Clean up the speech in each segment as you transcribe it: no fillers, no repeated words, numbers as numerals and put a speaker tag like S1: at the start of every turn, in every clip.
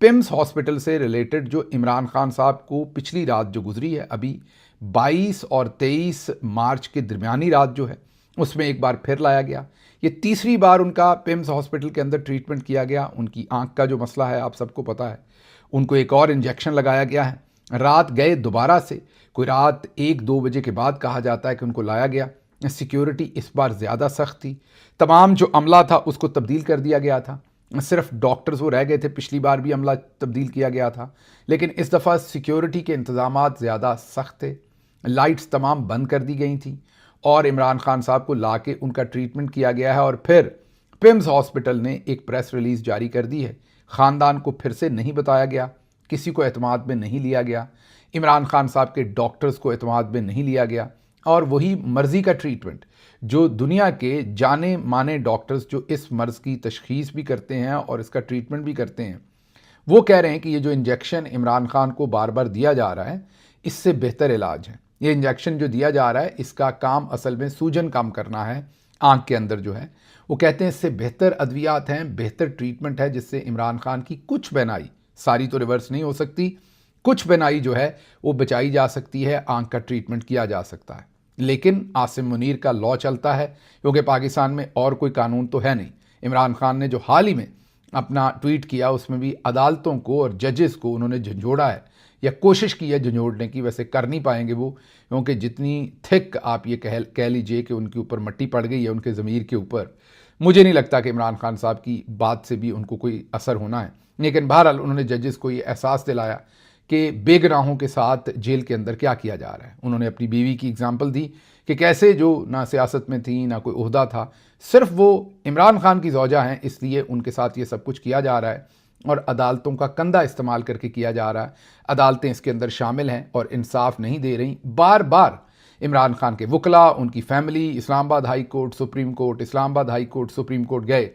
S1: PIMS hospital से related जो इमरान खान साहब को पिछली रात जो गुजरी है, अभी 22 और 23 मार्च के दरमियानी रात जो है, उसमें एक बार फिर लाया गया। ये तीसरी बार उनका पिम्स हॉस्पिटल के अंदर ट्रीटमेंट किया गया। उनकी आंख का जो मसला है आप सबको पता है, उनको एक और इंजेक्शन लगाया गया है। रात गए दोबारा से, कोई रात 1-2 बजे के बाद कहा जाता है कि उनको लाया गया। सिक्योरिटी इस बार ज़्यादा सख्त थी, तमाम जो अमला था उसको तब्दील कर दिया गया था, सिर्फ डॉक्टर्स वो रह गए थे। पिछली बार भी अमला तब्दील किया गया था, लेकिन इस दफ़ा सिक्योरिटी के इंतज़ामात ज़्यादा सख्त थे। लाइट्स तमाम बंद कर दी गई थी और इमरान खान साहब को ला के उनका ट्रीटमेंट किया गया है। और फिर पिम्स हॉस्पिटल ने एक प्रेस रिलीज़ जारी कर दी है। ख़ानदान को फिर से नहीं बताया गया, किसी को एतमाद में नहीं लिया गया, इमरान खान साहब के डॉक्टर्स को एतमाद में नहीं लिया गया। और वही मर्ज़ी का ट्रीटमेंट जो दुनिया के जाने माने डॉक्टर्स जो इस मर्ज़ की तशख़ीस भी करते हैं और इसका ट्रीटमेंट भी करते हैं, वो कह रहे हैं कि ये जो इंजेक्शन इमरान खान को बार बार दिया जा रहा है, इससे बेहतर इलाज है। ये इंजेक्शन जो दिया जा रहा है, इसका काम असल में सूजन कम करना है आँख के अंदर जो है। वो कहते हैं इससे बेहतर अद्वियात हैं, बेहतर ट्रीटमेंट है, जिससे इमरान खान की कुछ बीनाई, सारी तो रिवर्स नहीं हो सकती, कुछ बीनाई जो है वो बचाई जा सकती है, आँख का ट्रीटमेंट किया जा सकता है। लेकिन आसिम मुनीर का लॉ चलता है, क्योंकि पाकिस्तान में और कोई कानून तो है नहीं। इमरान खान ने जो हाल ही में अपना ट्वीट किया, उसमें भी अदालतों को और जजेस को उन्होंने झंझोड़ा है या कोशिश की है झंझोड़ने की। वैसे कर नहीं पाएंगे वो, क्योंकि जितनी थिक आप ये कह लीजिए कि उनके ऊपर मट्टी पड़ गई है उनके ज़मीर के ऊपर, मुझे नहीं लगता कि इमरान खान साहब की बात से भी उनको कोई असर होना है। लेकिन बहरहाल उन्होंने जजेस को ये एहसास दिलाया कि बेगुनाहों के साथ जेल के अंदर क्या किया जा रहा है। उन्होंने अपनी बीवी की एग्जाम्पल दी कि कैसे जो ना सियासत में थी ना कोई ओहदा था, सिर्फ वो इमरान खान की ज़ौजा हैं, इसलिए उनके साथ ये सब कुछ किया जा रहा है और अदालतों का कंधा इस्तेमाल करके किया जा रहा है। अदालतें इसके अंदर शामिल हैं और इंसाफ नहीं दे रही। बार बार इमरान खान के वकला, उनकी family Islamabad high court, supreme court, Islamabad high court, supreme court गए,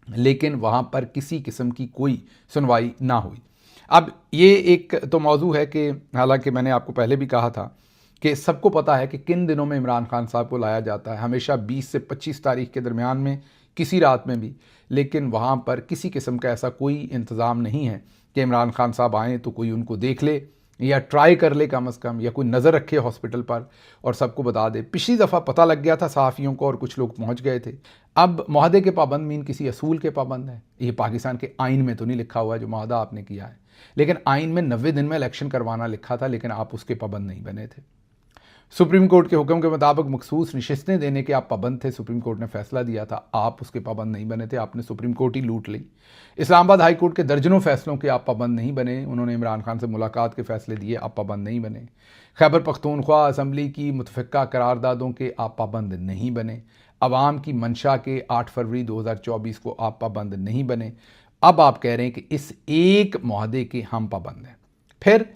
S1: लेकिन वहाँ पर किसी किस्म की कोई सुनवाई ना हुई। अब ये एक तो मौजू है कि हालांकि मैंने आपको पहले भी कहा था कि सबको पता है कि किन दिनों में इमरान खान साहब को लाया जाता है, हमेशा 20 से 25 तारीख के दरमियान में, किसी रात में भी। लेकिन वहाँ पर किसी किस्म का ऐसा कोई इंतज़ाम नहीं है कि इमरान खान साहब आएँ तो कोई उनको देख ले या ट्राई कर ले कम अज़ कम, या कोई नज़र रखे हॉस्पिटल पर और सबको बता दे। पिछली दफ़ा पता लग गया था सहाफ़ियों को और कुछ लोग पहुँच गए थे। अब मुआहदे के पाबंद मीन किसी असूल के पाबंद हैं। ये पाकिस्तान के आइन में तो नहीं लिखा हुआ है जो मुआहदा आपने किया है, लेकिन आइन में 90 दिन में इलेक्शन करवाना लिखा था, लेकिन आप उसके पाबंद नहीं बने थे। सुप्रीम कोर्ट के हुक्म के मुताबिक मखसूस नशिस्तें देने के आप पाबंद थे, सुप्रीम कोर्ट ने फैसला दिया था, आप उसके पाबंद नहीं बने थे, आपने सुप्रीम कोर्ट ही लूट ली। इस्लामाबाद हाई कोर्ट के दर्जनों फैसलों के आप पाबंद नहीं बने, उन्होंने इमरान खान से मुलाकात के फैसले दिए, आप पाबंद नहीं बने। खैबर पख्तूनख्वा असम्बली की मुतफ़िक़ा करारदादों के आप पाबंद नहीं बने। अवाम की मंशा के 8 फरवरी 2024 को आप पाबंद नहीं बने। अब आप कह रहे हैं कि इस एक मुआहदे के हम पाबंद हैं। फिर